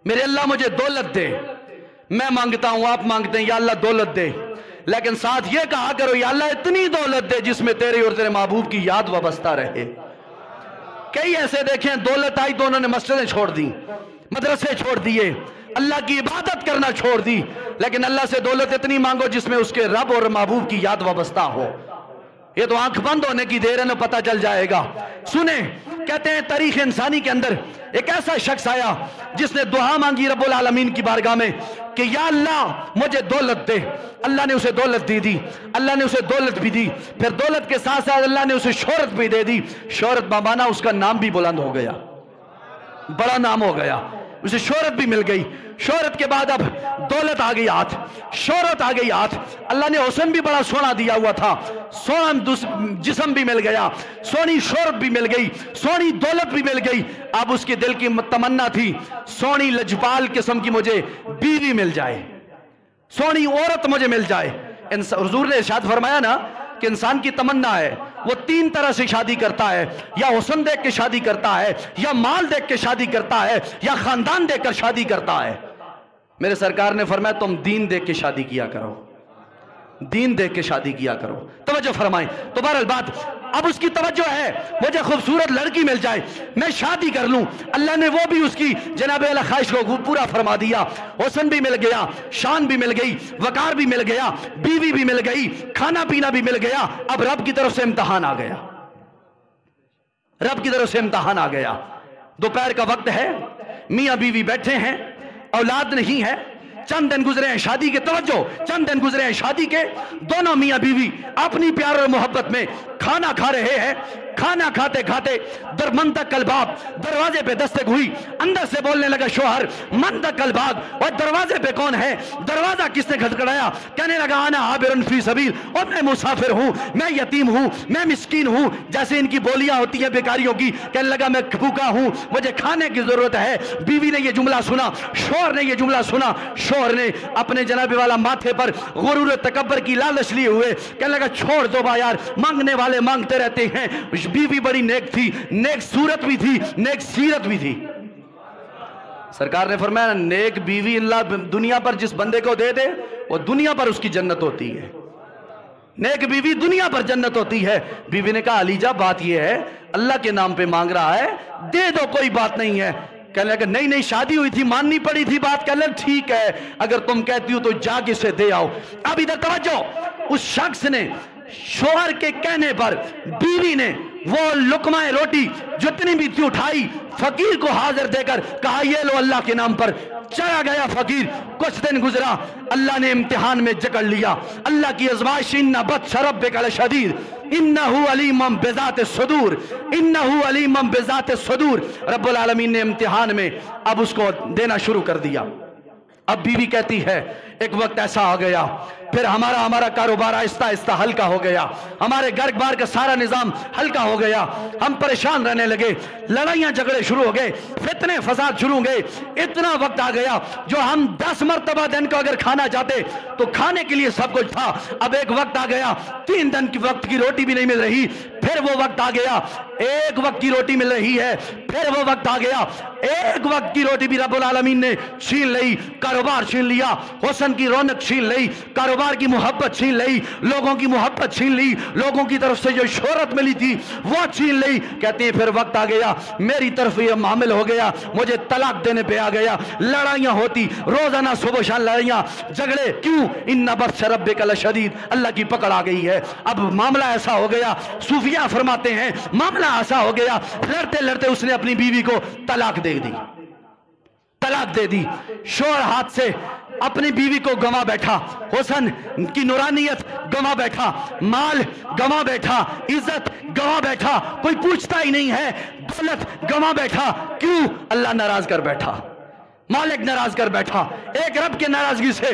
میرے اللہ مجھے دولت دے، میں مانگتا ہوں، آپ مانگتے ہیں یا اللہ دولت دے، لیکن ساتھ یہ کہا کرو یا اللہ اتنی دولت دے جس میں تیرے اور تیرے محبوب کی یاد وابستہ رہے۔ کئی ایسے دیکھیں دولت آئی تو انہوں نے مسجدیں چھوڑ دی، مدرسے چھوڑ دیے، اللہ کی عبادت کرنا چھوڑ دی، لیکن اللہ سے دولت اتنی مانگو جس میں اس کے رب اور محبوب کی یاد وابستہ ہو۔ یہ تو آنکھ بند ہونے کی دیر ہے نا، پتہ چل جائے گا۔ سنیں، کہتے ہیں تاریخ انسانی کے اندر ایک ایسا شخص آیا جس نے دعا مانگی رب العالمین کی بارگاہ میں کہ یا اللہ مجھے دولت دے۔ اللہ نے اسے دولت دی دی، اللہ نے اسے دولت بھی دی، پھر دولت کے ساتھ ساتھ اللہ نے اسے شہرت بھی دے دی۔ شہرت بامانا اس کا نام بھی بلند ہو گیا، بڑا نام ہو گیا، اسے شہرت بھی مل گئی۔ شہرت کے بعد اب دولت آ گئی ہاتھ، شہرت آ گئی ہاتھ، اللہ نے حسن بھی بڑا سونا دیا ہوا تھا، سونا جسم بھی مل گیا، سونی شہرت بھی مل گئی، سونی دولت بھی مل گئی۔ اب اس کے دل کی تمنا تھی سونی لجپال قسم کی مجھے بیوی مل جائے، سونی عورت مجھے مل جائے۔ حضور نے ارشاد فرمایا نا کہ انسان کی تمنا ہے وہ تین طرح سے شادی کرتا ہے، یا حسن دیکھ کے شادی کرتا ہے، یا مال دیکھ کے شادی کرتا ہے، یا خاندان دیکھ کر شادی کرتا ہے۔ میرے سرکار نے فرمایا تم دین دیکھ کے شادی کیا کرو، دین دیکھ کے شادی کیا کرو۔ توجہ فرمائیں۔ تو بہرحال بات اب اس کی توجہ ہے مجھے خوبصورت لڑکی مل جائے، میں شادی کر لوں۔ اللہ نے وہ بھی اس کی جناب اعلیٰ خواہش کو پورا فرما دیا، حسن بھی مل گیا، شان بھی مل گئی، وقار بھی مل گیا، بیوی بھی مل گئی، کھانا پینا بھی مل گیا۔ اب رب کی طرف سے امتحان آ گیا، رب کی طرف سے امتحان آ گیا۔ دوپہر کا وقت ہے، میاں بیوی بیٹھے ہیں، اولاد نہیں ہے، چند دن گزرے ہیں شادی کے، توجہ، چند دن گزرے ہیں شادی کے، دونوں میاں بیوی اپنی پیار اور محبت میں کھانا کھا رہے ہیں۔ کھانا کھاتے کھاتے در منطق الباب، دروازے پہ دستک ہوئی، اندر سے بولنے لگا شوہر منطق الباب، اور دروازے پہ کون ہے؟ دروازہ کس نے کھٹکھٹایا؟ کہنے لگا انا عابر فی سبیل، اور میں مسافر ہوں، میں یتیم ہوں، میں مسکین ہوں، جیسے ان کی بولیاں ہوتی ہیں بیکاریوں کی۔ کہنے لگا میں بھوکا ہوں، مجھے کھانے کی ضرورت ہے۔ بیوی نے یہ جملہ سنا، شوہر نے یہ جملہ سنا، شوہر نے اپنے جناب والا ماتھے پر غرور تکبر کی لالچ لیے ہوئے کہنے لگا چھوڑ دو با یار، مانگنے والے مانگتے رہتے ہیں۔ بیوی بڑی نیک تھی، نیک صورت بھی تھی، نیک سیرت بھی تھی۔ سرکار نے فرمایا نیک بیوی اللہ دنیا پر جس بندے کو دے دے وہ دنیا پر اس کی جنت ہوتی ہے، نیک بیوی دنیا پر جنت ہوتی ہے۔ بیوی نے کہا علی جا بات یہ ہے اللہ کے نام پہ مانگ رہا ہے، دے دو کوئی بات نہیں ہے۔ کہنے لگا نہیں نہیں شادی ہوئی تھی ماننی پڑی تھی بات۔ کہنے لگا ٹھیک ہے اگر تم کہتی ہو تو جا کے اسے دے آؤ۔ اب ادھر توجہ، اس شخص نے شوہر کے کہنے پر بیوی نے وہ لقمہ روٹی جتنی بھی تھی اٹھائی، فقیر کو حاضر دے کر کہا یہ لو اللہ کے نام پر۔ چلا گیا فقیر، کچھ دن گزرا، اللہ نے امتحان میں جکڑ لیا۔ اللہ کی ازمائش ان بطش ربک لشدید انہو علیم بذات الصدور، انہو علیم بذات الصدور۔ رب العالمین نے امتحان میں اب اس کو دینا شروع کر دیا۔ اب بیوی کہتی ہے ایک وقت ایسا آ گیا پھر ہمارا کاروبار آہستہ آہستہ ہلکا ہو گیا، ہمارے گھر بار کا سارا نظام ہلکا ہو گیا، ہم پریشان رہنے لگے، لڑائیاں جھگڑے شروع ہو گئے، فتنے فساد شروع ہو گئے۔ اتنا وقت آ گیا جو ہم 10 مرتبہ دن کو اگر کھانا چاہتے تو کھانے کے لیے سب کچھ تھا، اب ایک وقت آ گیا 3 دن کی وقت کی روٹی بھی نہیں مل رہی، پھر وہ وقت آ گیا 1 وقت کی روٹی مل رہی ہے، پھر وہ وقت آ گیا 1 وقت کی روٹی بھی رب العالمین نے چھین لئی، کاروبار چھین لیا، حسن کی رونق چھین لئی، کاروبار کی محبت چھین لئی، لوگوں کی محبت چھین لی، لوگوں کی طرف سے جو شہرت ملی تھی وہ چھین لئی۔ کہتے ہیں پھر وقت آ گیا میری طرف یہ معامل ہو گیا، مجھے طلاق دینے پہ آ گیا، لڑائیاں ہوتی روزانہ صبح شام لڑائیاں جھگڑے، کیوں؟ ان بطش ربک لشدید، اللہ کی پکڑ آ گئی ہے۔ اب معاملہ ایسا ہو گیا، صوفیہ فرماتے ہیں معاملہ ایسا ہو گیا لڑتے لڑتے اس نے اپنی بیوی کو طلاق دے دی، طلاق دے دی۔ شوہر ہاتھ سے اپنی بیوی کو گنوا بیٹھا، حسن کی نورانیت گنوا بیٹھا، مال گنوا بیٹھا، عزت گنوا بیٹھا، کوئی پوچھتا ہی نہیں ہے، دولت گنوا بیٹھا۔ کیوں؟ اللہ ناراض کر بیٹھا، مالک ناراض کر بیٹھا۔ ایک رب کے ناراضگی سے